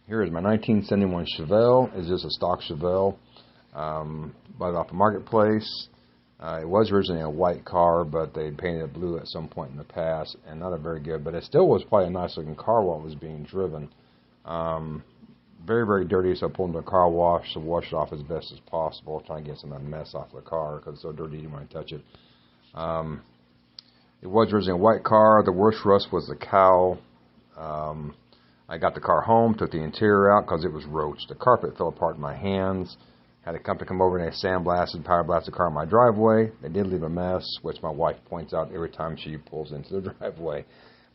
Here is my 1971 Chevelle. It's just a stock Chevelle. Bought it off the marketplace. It was originally a white car, but they painted it blue at some point in the past, and not a very good, but it still was probably a nice looking car while it was being driven. Very, very dirty, so I pulled into a car wash to wash it off as best as possible, trying to get some of that mess off the car because it's so dirty you didn't want to touch it. It was originally a white car. The worst rust was the cowl. I got the car home, took the interior out because it was roached. The carpet fell apart in my hands. Had a company come over and they sandblasted, power blasted the car in my driveway. They did leave a mess, which my wife points out every time she pulls into the driveway.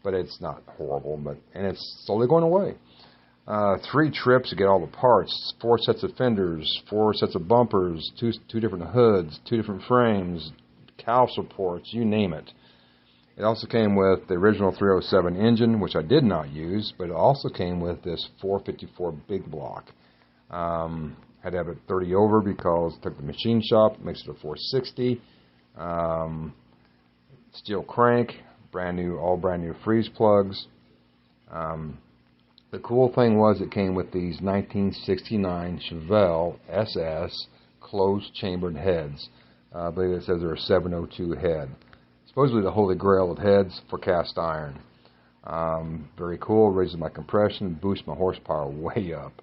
But it's not horrible, and it's slowly going away. 3 trips to get all the parts, 4 sets of fenders, 4 sets of bumpers, two different hoods, 2 different frames, cowl supports, you name it. It also came with the original 307 engine, which I did not use, but it also came with this 454 big block. Had to have it 30 over because it took the machine shop, makes it a 460. Steel crank, all brand new freeze plugs. The cool thing was it came with these 1969 Chevelle SS closed chambered heads. I believe it says they're a 702 head. Supposedly the holy grail of heads for cast iron. Very cool, raises my compression, boosts my horsepower way up.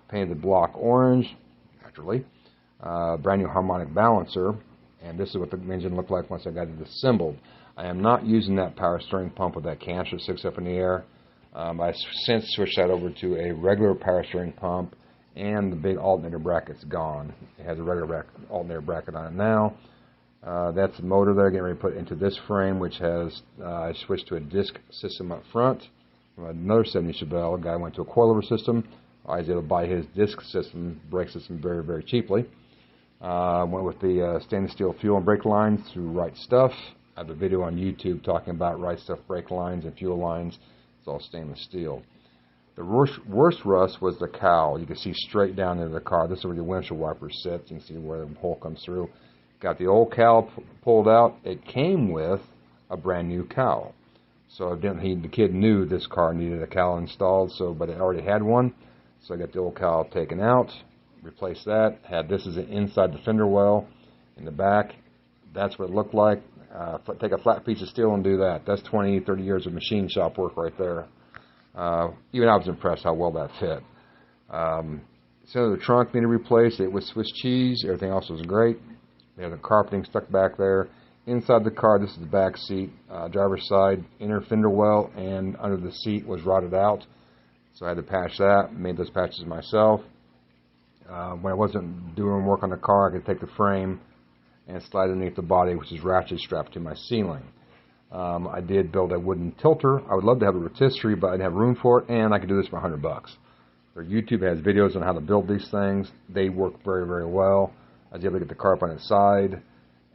Painted the block orange, naturally. Brand new harmonic balancer, and this is what the engine looked like once I got it assembled. I am not using that power steering pump with that canister that sticks up in the air. I since switched that over to a regular power steering pump, and the big alternator bracket's gone. It has a regular alternator bracket on it now. That's the motor there, getting ready to put into this frame, which has, I switched to a disc system up front. From another 70 Chevelle, a guy went to a coilover system. I was able to buy his disc system, brake system, very, very cheaply. Went with the stainless steel fuel and brake lines through Right Stuff. I have a video on YouTube talking about Right Stuff brake lines and fuel lines. It's all stainless steel. The worst rust was the cowl. You can see straight down into the car. This is where the windshield wiper sits. You can see where the hole comes through. Got the old cowl pulled out. It came with a brand new cowl. So evidently the kid knew this car needed a cowl installed, but it already had one. So I got the old cowl taken out, replaced that, had this as an inside the fender well in the back. That's what it looked like. Take a flat piece of steel and do that. That's 20, 30 years of machine shop work right there. Even I was impressed how well that fit. So the trunk needed replaced. It was Swiss cheese. Everything else was great. They had the carpeting stuck back there. Inside the car, this is the back seat, driver's side, inner fender well, and under the seat was rotted out. So I had to patch that, made those patches myself. When I wasn't doing work on the car, I could take the frame and slide underneath the body, which is ratchet strapped to my ceiling. I did build a wooden tilter. I would love to have a rotisserie, but I didn't have room for it, and I could do this for $100. Their YouTube has videos on how to build these things. They work very, very well. I was able to get the car up on its side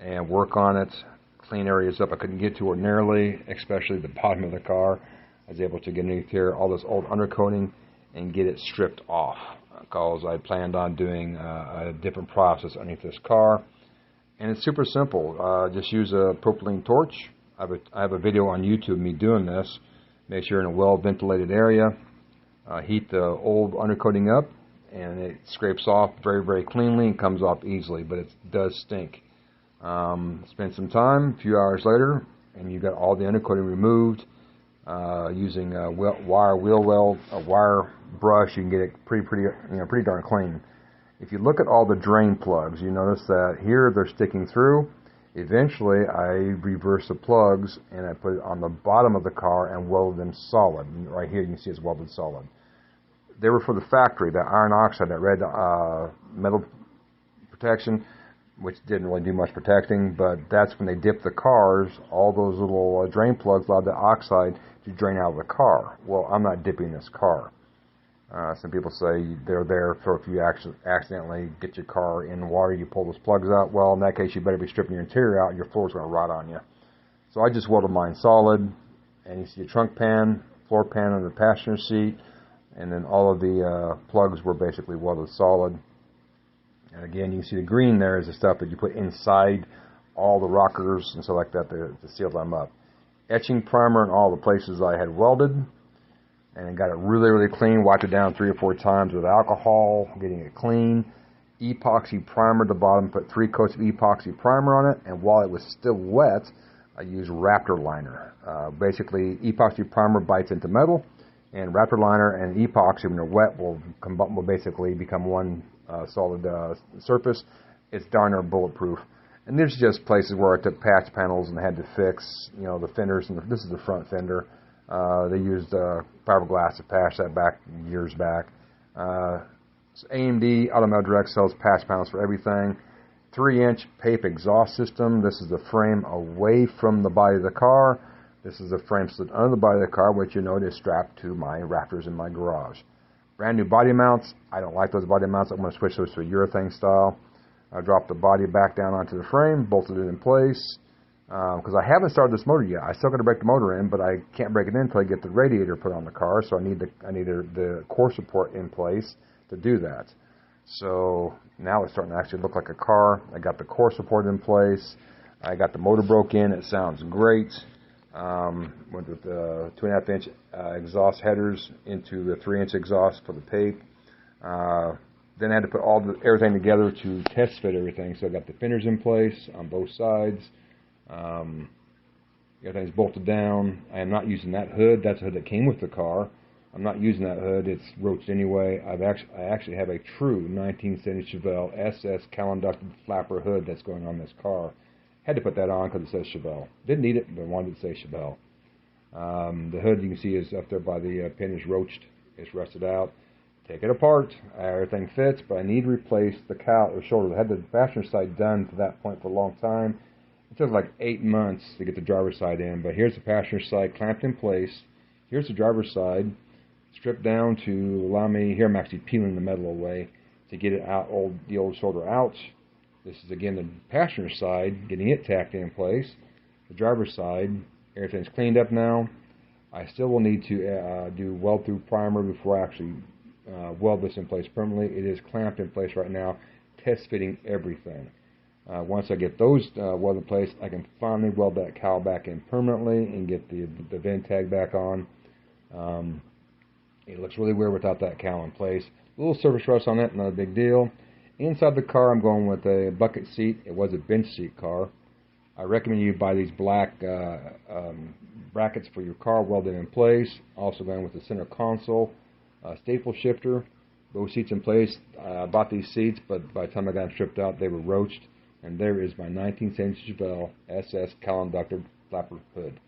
and work on it, clean areas up I couldn't get to ordinarily, especially the bottom of the car. I was able to get underneath here, all this old undercoating, and get it stripped off because I planned on doing a different process underneath this car. And it's super simple. Just use a propylene torch. I have a video on YouTube of me doing this. Make sure you're in a well-ventilated area. Heat the old undercoating up, and it scrapes off very, very cleanly and comes off easily, but it does stink. Spend some time, a few hours later, and you got all the undercoating removed. Using a wire brush, you can get it pretty darn clean. If you look at all the drain plugs, you notice that here they're sticking through. Eventually, I reverse the plugs and I put it on the bottom of the car and welded them solid. And right here, you can see it's welded solid. They were for the factory, that iron oxide, that red metal protection, which didn't really do much protecting, but that's when they dipped the cars, all those little drain plugs allowed the oxide to drain out of the car. Well, I'm not dipping this car. Some people say they're there for if you accidentally get your car in water, you pull those plugs out. Well, in that case, you better be stripping your interior out, and your floor's going to rot on you. So I just welded mine solid, and you see a trunk pan, floor pan under the passenger seat, and then all of the plugs were basically welded solid. And again, you can see the green there is the stuff that you put inside all the rockers and stuff like that to seal them up. Etching primer in all the places I had welded. and got it really, really clean. Wiped it down 3 or 4 times with alcohol, getting it clean. Epoxy primer at the bottom, put 3 coats of epoxy primer on it, and while it was still wet, I used Raptor liner. Basically, epoxy primer bites into metal, and Raptor liner and epoxy, when they're wet, will basically become one solid surface. It's darn near bulletproof. And there's just places where I took patch panels and had to fix, the fenders. And this is the front fender. They used fiberglass to patch that back years back. AMD Automail Direct sells patch panels for everything. 3-inch PAPE exhaust system. This is the frame away from the body of the car. This is the frame slid under the body of the car, which you know is strapped to my Raptors in my garage. Brand new body mounts. I don't like those body mounts. I'm going to switch those to a urethane style. I dropped the body back down onto the frame, bolted it in place. Because I haven't started this motor yet. I still got to break the motor in, but I can't break it in until I get the radiator put on the car. So I need the core support in place to do that. So now it's starting to actually look like a car. I got the core support in place. I got the motor broke in. It sounds great. Went with the 2.5-inch exhaust headers into the 3-inch exhaust for the PAPE. Then I had to put everything together to test fit everything. So I got the fenders in place on both sides. Everything's bolted down. I am not using that hood. That's the hood that came with the car. I'm not using that hood. It's roached anyway. I actually have a true 1970 Chevelle SS cowl-inducted flapper hood that's going on this car. Had to put that on because it says Chevelle. Didn't need it, but wanted to say Chevelle. The hood you can see is up there by the pin is roached. It's rusted out. Take it apart. Everything fits, but I need to replace the cowl or shoulder. I had the passenger side done to that point for a long time. It took like 8 months to get the driver's side in, but here's the passenger side clamped in place. Here's the driver's side stripped down to allow me, here I'm actually peeling the metal away to get it out, the old shoulder out. This is again the passenger side, getting it tacked in place. The driver's side, everything's cleaned up now. I still will need to do weld-through primer before I actually weld this in place permanently. It is clamped in place right now, test fitting everything. Once I get those welded in place, I can finally weld that cowl back in permanently and get the VIN tag back on. It looks really weird without that cowl in place. A little surface rust on it, not a big deal. Inside the car, I'm going with a bucket seat. It was a bench seat car. I recommend you buy these black brackets for your car welded in place. Also going with the center console staple shifter. Those seats in place. I bought these seats, but by the time I got them stripped out, they were roached. And there is my 1970 Chevelle SS cowl-inducted flapper hood.